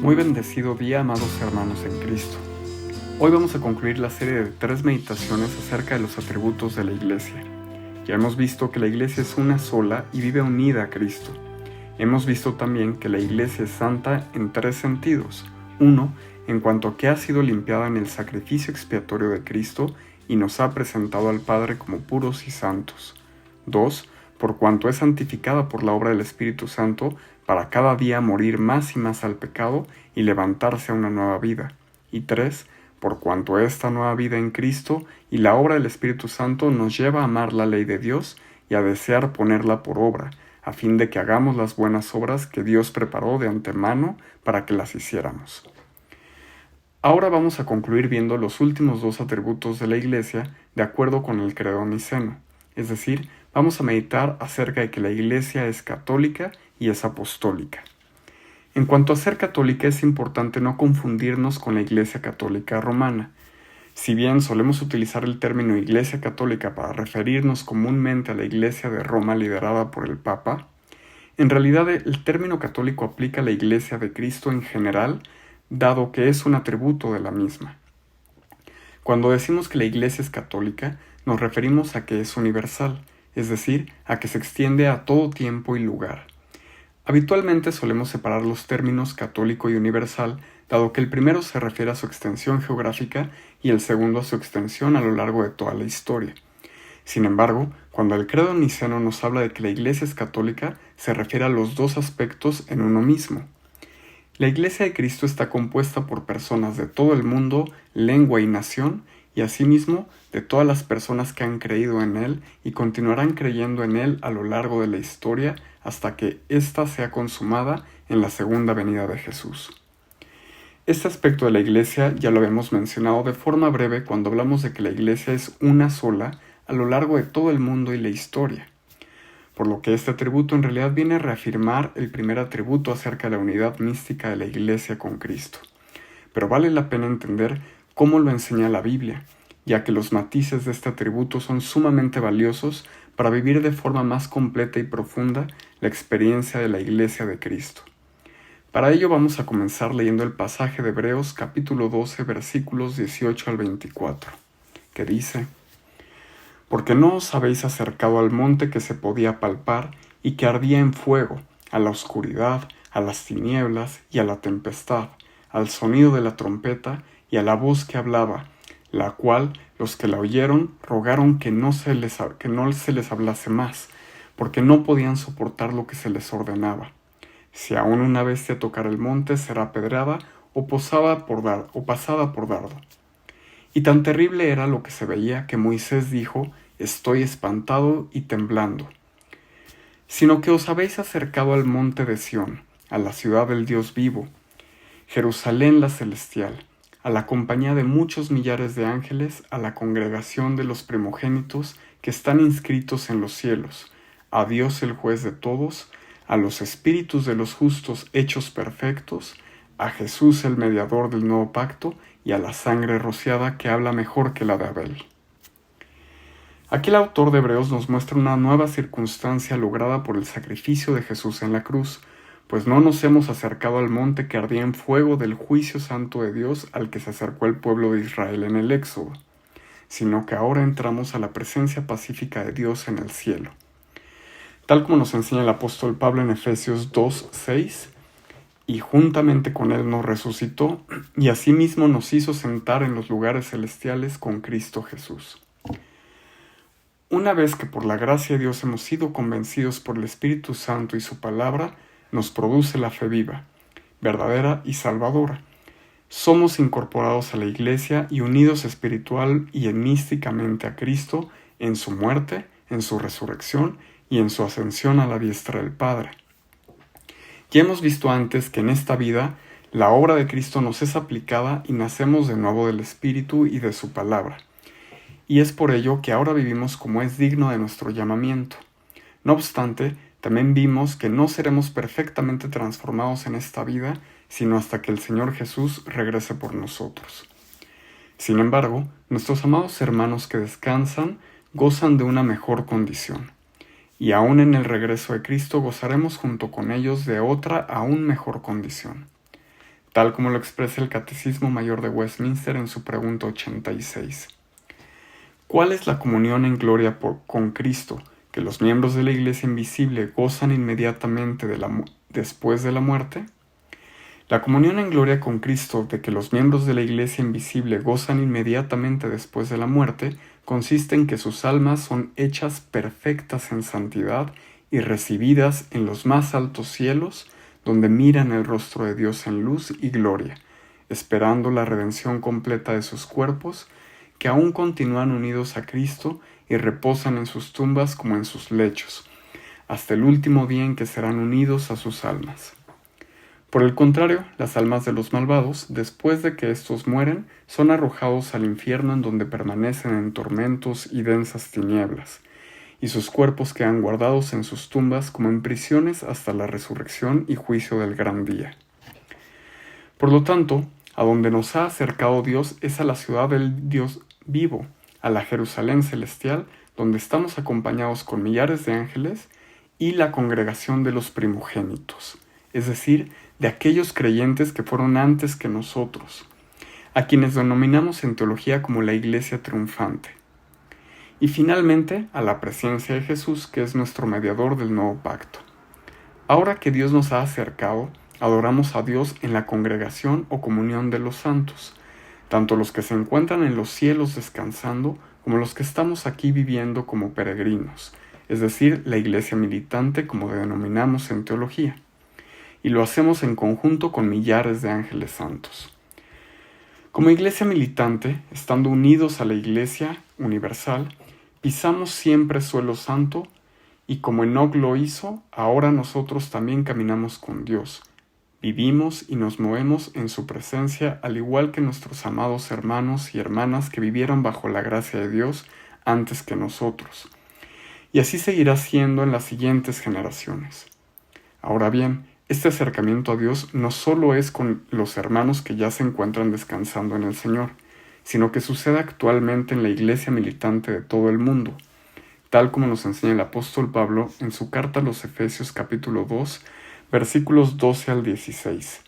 Muy bendecido día, amados hermanos en Cristo. Hoy vamos a concluir la serie de 3 meditaciones acerca de los atributos de la Iglesia. Ya hemos visto que la Iglesia es una sola y vive unida a Cristo. Hemos visto también que la Iglesia es santa en 3 sentidos. 1. En cuanto a que ha sido limpiada en el sacrificio expiatorio de Cristo y nos ha presentado al Padre como puros y santos. 2. Por cuanto es santificada por la obra del Espíritu Santo para cada día morir más y más al pecado y levantarse a una nueva vida. Y 3. Por cuanto esta nueva vida en Cristo y la obra del Espíritu Santo nos lleva a amar la ley de Dios y a desear ponerla por obra, a fin de que hagamos las buenas obras que Dios preparó de antemano para que las hiciéramos. Ahora vamos a concluir viendo los últimos 2 atributos de la Iglesia de acuerdo con el credo niceno, es decir, vamos a meditar acerca de que la Iglesia es católica y es apostólica. En cuanto a ser católica, es importante no confundirnos con la Iglesia Católica Romana. Si bien solemos utilizar el término Iglesia Católica para referirnos comúnmente a la Iglesia de Roma liderada por el Papa, en realidad el término católico aplica a la Iglesia de Cristo en general, dado que es un atributo de la misma. Cuando decimos que la Iglesia es católica, nos referimos a que es universal, es decir, a que se extiende a todo tiempo y lugar. Habitualmente solemos separar los términos católico y universal, dado que el primero se refiere a su extensión geográfica y el segundo a su extensión a lo largo de toda la historia. Sin embargo, cuando el credo niceno nos habla de que la Iglesia es católica, se refiere a los 2 aspectos en uno mismo. La Iglesia de Cristo está compuesta por personas de todo el mundo, lengua y nación, y asimismo de todas las personas que han creído en Él y continuarán creyendo en Él a lo largo de la historia hasta que ésta sea consumada en la segunda venida de Jesús. Este aspecto de la Iglesia ya lo habíamos mencionado de forma breve cuando hablamos de que la Iglesia es una sola a lo largo de todo el mundo y la historia, por lo que este atributo en realidad viene a reafirmar el primer atributo acerca de la unidad mística de la Iglesia con Cristo. Pero vale la pena entender cómo lo enseña la Biblia, ya que los matices de este atributo son sumamente valiosos para vivir de forma más completa y profunda la experiencia de la Iglesia de Cristo. Para ello vamos a comenzar leyendo el pasaje de Hebreos capítulo 12 versículos 18 al 24, que dice: Porque no os habéis acercado al monte que se podía palpar y que ardía en fuego, a la oscuridad, a las tinieblas y a la tempestad, al sonido de la trompeta y a la voz que hablaba, la cual los que la oyeron rogaron que no se les hablase más, porque no podían soportar lo que se les ordenaba. Si aún una bestia tocara el monte, será apedreada o pasada por dardo. Y tan terrible era lo que se veía que Moisés dijo: Estoy espantado y temblando. Sino que os habéis acercado al monte de Sión, a la ciudad del Dios vivo, Jerusalén la celestial, a la compañía de muchos millares de ángeles, a la congregación de los primogénitos que están inscritos en los cielos, a Dios el juez de todos, a los espíritus de los justos hechos perfectos, a Jesús el mediador del nuevo pacto y a la sangre rociada que habla mejor que la de Abel. Aquí el autor de Hebreos nos muestra una nueva circunstancia lograda por el sacrificio de Jesús en la cruz, pues no nos hemos acercado al monte que ardía en fuego del juicio santo de Dios al que se acercó el pueblo de Israel en el Éxodo, sino que ahora entramos a la presencia pacífica de Dios en el cielo. Tal como nos enseña el apóstol Pablo en Efesios 2:6, y juntamente con él nos resucitó, y asimismo nos hizo sentar en los lugares celestiales con Cristo Jesús. Una vez que por la gracia de Dios hemos sido convencidos por el Espíritu Santo y su palabra, nos produce la fe viva, verdadera y salvadora. Somos incorporados a la Iglesia y unidos espiritual y místicamente a Cristo en su muerte, en su resurrección y en su ascensión a la diestra del Padre. Ya hemos visto antes que en esta vida la obra de Cristo nos es aplicada y nacemos de nuevo del Espíritu y de su palabra. Y es por ello que ahora vivimos como es digno de nuestro llamamiento. No obstante, también vimos que no seremos perfectamente transformados en esta vida, sino hasta que el Señor Jesús regrese por nosotros. Sin embargo, nuestros amados hermanos que descansan gozan de una mejor condición, y aún en el regreso de Cristo gozaremos junto con ellos de otra aún mejor condición. tal como lo expresa el Catecismo Mayor de Westminster en su pregunta 86. ¿Cuál es la comunión en gloria con Cristo que los miembros de la Iglesia invisible gozan inmediatamente después de la muerte? La comunión en gloria con Cristo de que los miembros de la Iglesia invisible gozan inmediatamente después de la muerte consiste en que sus almas son hechas perfectas en santidad y recibidas en los más altos cielos, donde miran el rostro de Dios en luz y gloria, esperando la redención completa de sus cuerpos, que aún continúan unidos a Cristo y reposan en sus tumbas como en sus lechos, hasta el último día en que serán unidos a sus almas. Por el contrario, las almas de los malvados, después de que éstos mueren, son arrojados al infierno en donde permanecen en tormentos y densas tinieblas, y sus cuerpos quedan guardados en sus tumbas como en prisiones hasta la resurrección y juicio del gran día. Por lo tanto, a donde nos ha acercado Dios es a la ciudad del Dios vivo, a la Jerusalén celestial, donde estamos acompañados con millares de ángeles y la congregación de los primogénitos, es decir, de aquellos creyentes que fueron antes que nosotros, a quienes denominamos en teología como la Iglesia triunfante. Y finalmente, a la presencia de Jesús, que es nuestro mediador del nuevo pacto. Ahora que Dios nos ha acercado, adoramos a Dios en la congregación o comunión de los santos, tanto los que se encuentran en los cielos descansando, como los que estamos aquí viviendo como peregrinos, es decir, la Iglesia militante como denominamos en teología. Y lo hacemos en conjunto con millares de ángeles santos. Como Iglesia militante, estando unidos a la Iglesia universal, pisamos siempre suelo santo, y como Enoc lo hizo, ahora nosotros también caminamos con Dios. Vivimos y nos movemos en su presencia, al igual que nuestros amados hermanos y hermanas que vivieron bajo la gracia de Dios antes que nosotros. Y así seguirá siendo en las siguientes generaciones. Ahora bien, este acercamiento a Dios no solo es con los hermanos que ya se encuentran descansando en el Señor, sino que sucede actualmente en la Iglesia militante de todo el mundo, tal como nos enseña el apóstol Pablo en su carta a los Efesios capítulo 2, versículos 12 al 16.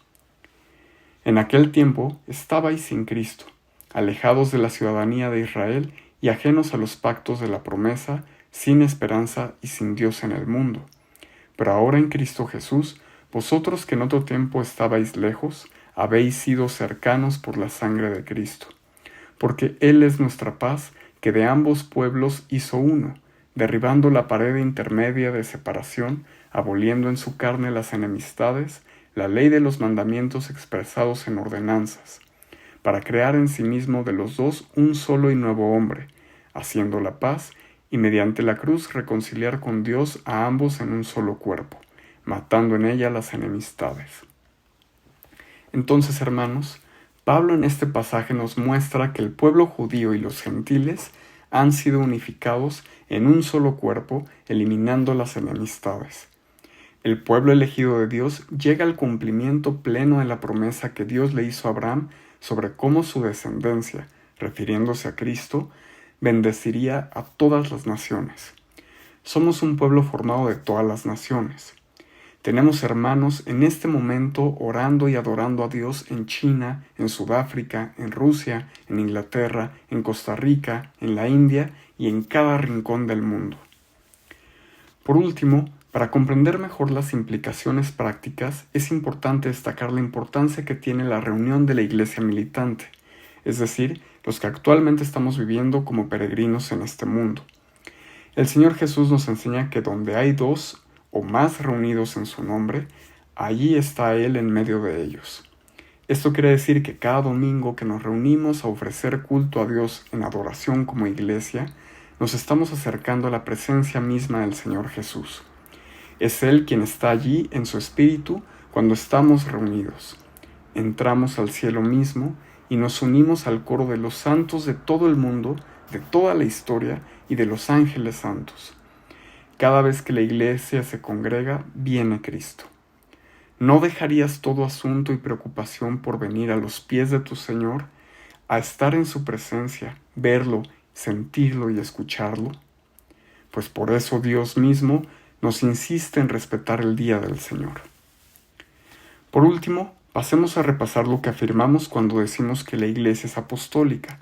En aquel tiempo estabais sin Cristo, alejados de la ciudadanía de Israel y ajenos a los pactos de la promesa, sin esperanza y sin Dios en el mundo. Pero ahora en Cristo Jesús, vosotros que en otro tiempo estabais lejos, habéis sido cercanos por la sangre de Cristo. Porque Él es nuestra paz, que de ambos pueblos hizo uno, derribando la pared intermedia de separación, aboliendo en su carne las enemistades, la ley de los mandamientos expresados en ordenanzas, para crear en sí mismo de los dos un solo y nuevo hombre, haciendo la paz, y mediante la cruz reconciliar con Dios a ambos en un solo cuerpo, matando en ella las enemistades. Entonces, hermanos, Pablo en este pasaje nos muestra que el pueblo judío y los gentiles han sido unificados en un solo cuerpo, eliminando las enemistades. El pueblo elegido de Dios llega al cumplimiento pleno de la promesa que Dios le hizo a Abraham sobre cómo su descendencia, refiriéndose a Cristo, bendeciría a todas las naciones. Somos un pueblo formado de todas las naciones. Tenemos hermanos en este momento orando y adorando a Dios en China, en Sudáfrica, en Rusia, en Inglaterra, en Costa Rica, en la India y en cada rincón del mundo. Por último, para comprender mejor las implicaciones prácticas, es importante destacar la importancia que tiene la reunión de la Iglesia militante, es decir, los que actualmente estamos viviendo como peregrinos en este mundo. El Señor Jesús nos enseña que donde hay dos o más reunidos en su nombre, allí está Él en medio de ellos. Esto quiere decir que cada domingo que nos reunimos a ofrecer culto a Dios en adoración como iglesia, nos estamos acercando a la presencia misma del Señor Jesús. Es Él quien está allí en su espíritu cuando estamos reunidos. Entramos al cielo mismo y nos unimos al coro de los santos de todo el mundo, de toda la historia y de los ángeles santos. Cada vez que la iglesia se congrega, viene Cristo. ¿No dejarías todo asunto y preocupación por venir a los pies de tu Señor, a estar en su presencia, verlo, sentirlo y escucharlo? Pues por eso Dios mismo nos insiste en respetar el día del Señor. Por último, pasemos a repasar lo que afirmamos cuando decimos que la Iglesia es apostólica.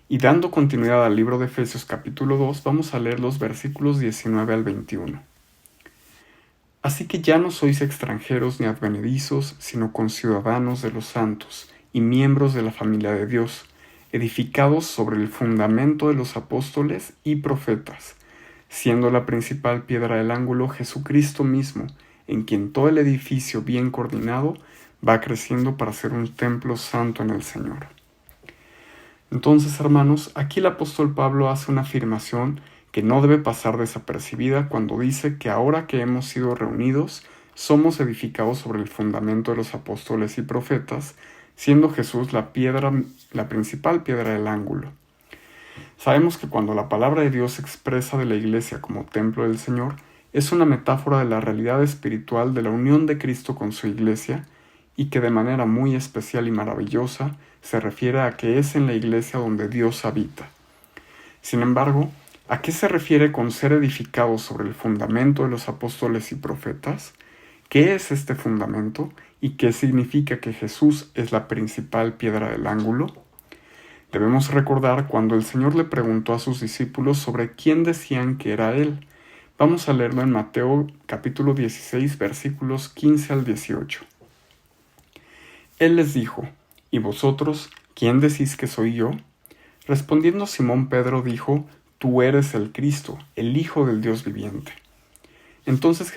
Y dando continuidad al libro de Efesios capítulo 2, vamos a leer los versículos 19 al 21. Así que ya no sois extranjeros ni advenedizos, sino conciudadanos de los santos y miembros de la familia de Dios, edificados sobre el fundamento de los apóstoles y profetas, siendo la principal piedra del ángulo Jesucristo mismo, en quien todo el edificio bien coordinado va creciendo para ser un templo santo en el Señor. Entonces, hermanos, aquí el apóstol Pablo hace una afirmación que no debe pasar desapercibida cuando dice que ahora que hemos sido reunidos, somos edificados sobre el fundamento de los apóstoles y profetas, siendo Jesús la principal piedra del ángulo. Sabemos que cuando la palabra de Dios se expresa de la Iglesia como templo del Señor, es una metáfora de la realidad espiritual de la unión de Cristo con su Iglesia, y que de manera muy especial y maravillosa se refiere a que es en la Iglesia donde Dios habita. Sin embargo, ¿a qué se refiere con ser edificados sobre el fundamento de los apóstoles y profetas? ¿Qué es este fundamento y qué significa que Jesús es la principal piedra del ángulo? Debemos recordar cuando el Señor le preguntó a sus discípulos sobre quién decían que era Él. Vamos a leerlo en Mateo capítulo 16, versículos 15 al 18. Él les dijo: ¿Y vosotros, quién decís que soy yo? Respondiendo Simón Pedro dijo: Tú eres el Cristo, el Hijo del Dios viviente. Entonces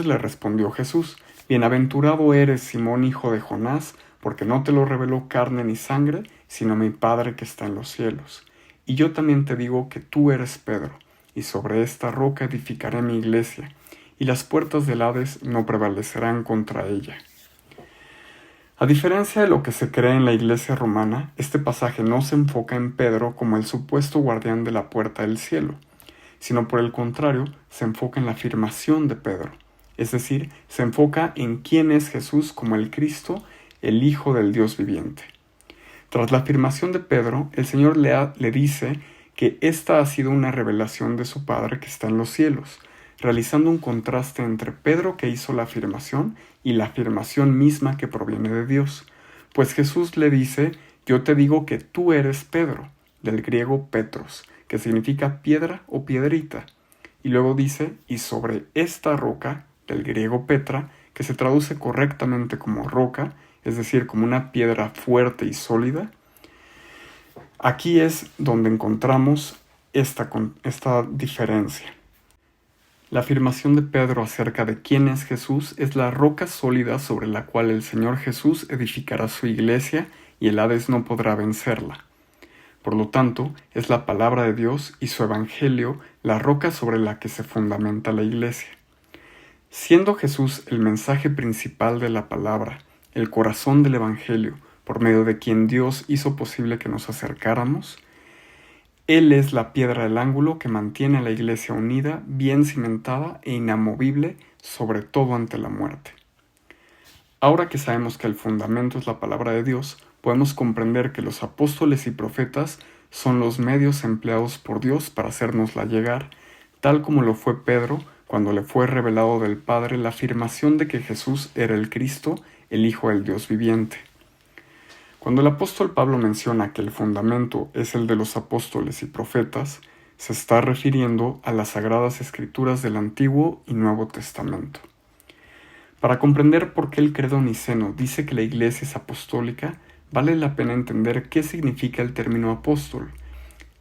le respondió Jesús: Bienaventurado eres, Simón, hijo de Jonás, porque no te lo reveló carne ni sangre, sino mi Padre que está en los cielos. Y yo también te digo que tú eres Pedro, y sobre esta roca edificaré mi iglesia, y las puertas del Hades no prevalecerán contra ella. A diferencia de lo que se cree en la Iglesia romana, este pasaje no se enfoca en Pedro como el supuesto guardián de la puerta del cielo, sino por el contrario, se enfoca en la afirmación de Pedro, es decir, se enfoca en quién es Jesús como el Cristo, el Hijo del Dios viviente. Tras la afirmación de Pedro, el Señor le dice que esta ha sido una revelación de su Padre que está en los cielos, realizando un contraste entre Pedro que hizo la afirmación y la afirmación misma que proviene de Dios. Pues Jesús le dice: Yo te digo que tú eres Pedro, del griego Petros, que significa piedra o piedrita. Y luego dice: y sobre esta roca, del griego Petra, que se traduce correctamente como roca, es decir, como una piedra fuerte y sólida. Aquí es donde encontramos esta diferencia. La afirmación de Pedro acerca de quién es Jesús es la roca sólida sobre la cual el Señor Jesús edificará su iglesia y el Hades no podrá vencerla. Por lo tanto, es la palabra de Dios y su evangelio la roca sobre la que se fundamenta la iglesia. Siendo Jesús el mensaje principal de la palabra, el corazón del evangelio, por medio de quien Dios hizo posible que nos acercáramos, Él es la piedra del ángulo que mantiene a la iglesia unida, bien cimentada e inamovible, sobre todo ante la muerte. Ahora que sabemos que el fundamento es la palabra de Dios, podemos comprender que los apóstoles y profetas son los medios empleados por Dios para hacérnosla llegar, tal como lo fue Pedro cuando le fue revelado del Padre la afirmación de que Jesús era el Cristo, el Hijo del Dios viviente. Cuando el apóstol Pablo menciona que el fundamento es el de los apóstoles y profetas, se está refiriendo a las sagradas escrituras del Antiguo y Nuevo Testamento. Para comprender por qué el credo niceno dice que la iglesia es apostólica, vale la pena entender qué significa el término apóstol.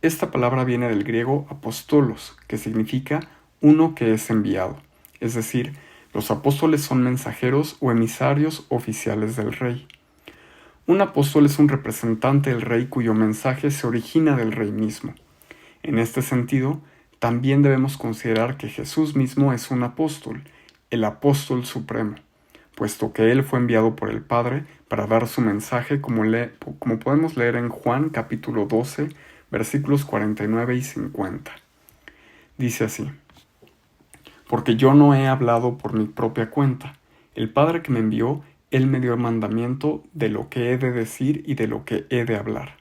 Esta palabra viene del griego apostolos, que significa uno que es enviado, es decir, los apóstoles son mensajeros o emisarios oficiales del rey. Un apóstol es un representante del rey cuyo mensaje se origina del rey mismo. En este sentido, también debemos considerar que Jesús mismo es un apóstol, el apóstol supremo, puesto que él fue enviado por el Padre para dar su mensaje como podemos leer en Juan capítulo 12, versículos 49 y 50. Dice así: Porque yo no he hablado por mi propia cuenta. El Padre que me envió, Él me dio el mandamiento de lo que he de decir y de lo que he de hablar.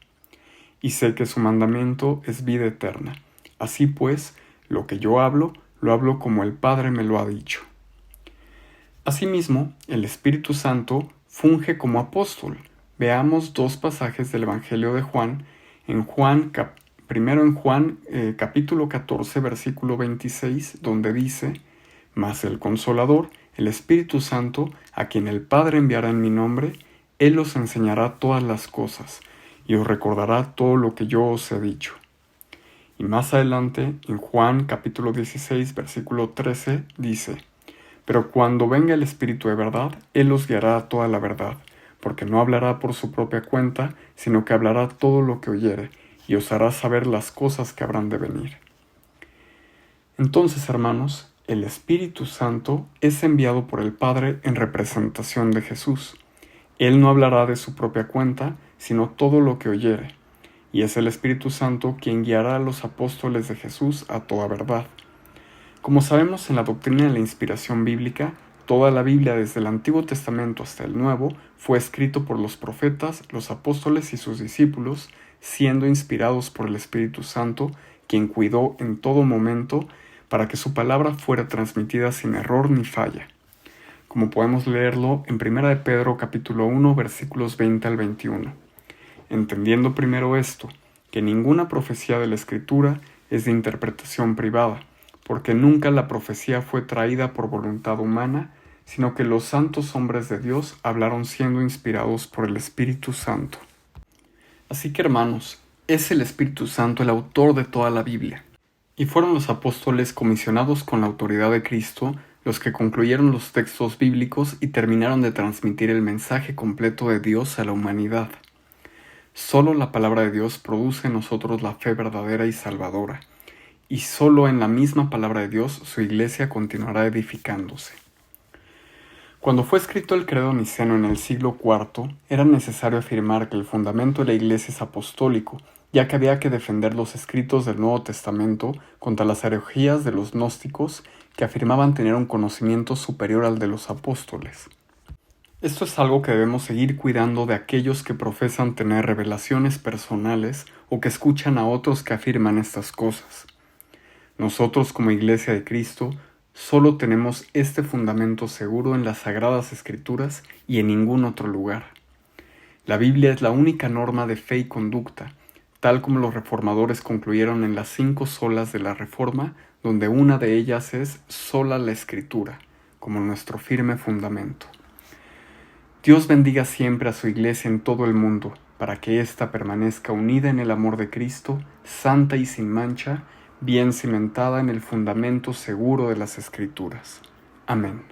Y sé que su mandamiento es vida eterna. Así pues, lo que yo hablo, lo hablo como el Padre me lo ha dicho. Asimismo, el Espíritu Santo funge como apóstol. Veamos dos pasajes del Evangelio de Juan. Primero en Juan capítulo 14, versículo 26, donde dice: Mas el Consolador, el Espíritu Santo, a quien el Padre enviará en mi nombre, Él os enseñará todas las cosas, y os recordará todo lo que yo os he dicho. Y más adelante, en Juan capítulo 16, versículo 13, dice: Pero cuando venga el Espíritu de verdad, Él os guiará a toda la verdad, porque no hablará por su propia cuenta, sino que hablará todo lo que oyere, y os hará saber las cosas que habrán de venir. Entonces, hermanos, el Espíritu Santo es enviado por el Padre en representación de Jesús. Él no hablará de su propia cuenta, sino todo lo que oyere, y es el Espíritu Santo quien guiará a los apóstoles de Jesús a toda verdad. Como sabemos en la doctrina de la inspiración bíblica, toda la Biblia desde el Antiguo Testamento hasta el Nuevo fue escrito por los profetas, los apóstoles y sus discípulos, siendo inspirados por el Espíritu Santo, quien cuidó en todo momento para que su palabra fuera transmitida sin error ni falla. Como podemos leerlo en 1 de Pedro capítulo 1 versículos 20 al 21. Entendiendo primero esto, que ninguna profecía de la Escritura es de interpretación privada, porque nunca la profecía fue traída por voluntad humana, sino que los santos hombres de Dios hablaron siendo inspirados por el Espíritu Santo. Así que, hermanos, es el Espíritu Santo el autor de toda la Biblia, y fueron los apóstoles comisionados con la autoridad de Cristo los que concluyeron los textos bíblicos y terminaron de transmitir el mensaje completo de Dios a la humanidad. Solo la palabra de Dios produce en nosotros la fe verdadera y salvadora, y solo en la misma palabra de Dios su iglesia continuará edificándose. Cuando fue escrito el credo niceno en el siglo IV, era necesario afirmar que el fundamento de la iglesia es apostólico, ya que había que defender los escritos del Nuevo Testamento contra las herejías de los gnósticos que afirmaban tener un conocimiento superior al de los apóstoles. Esto es algo que debemos seguir cuidando de aquellos que profesan tener revelaciones personales o que escuchan a otros que afirman estas cosas. Nosotros como Iglesia de Cristo solo tenemos este fundamento seguro en las Sagradas Escrituras y en ningún otro lugar. La Biblia es la única norma de fe y conducta, tal como los reformadores concluyeron en las 5 solas de la Reforma, donde una de ellas es sola la Escritura, como nuestro firme fundamento. Dios bendiga siempre a su Iglesia en todo el mundo, para que ésta permanezca unida en el amor de Cristo, santa y sin mancha, bien cimentada en el fundamento seguro de las Escrituras. Amén.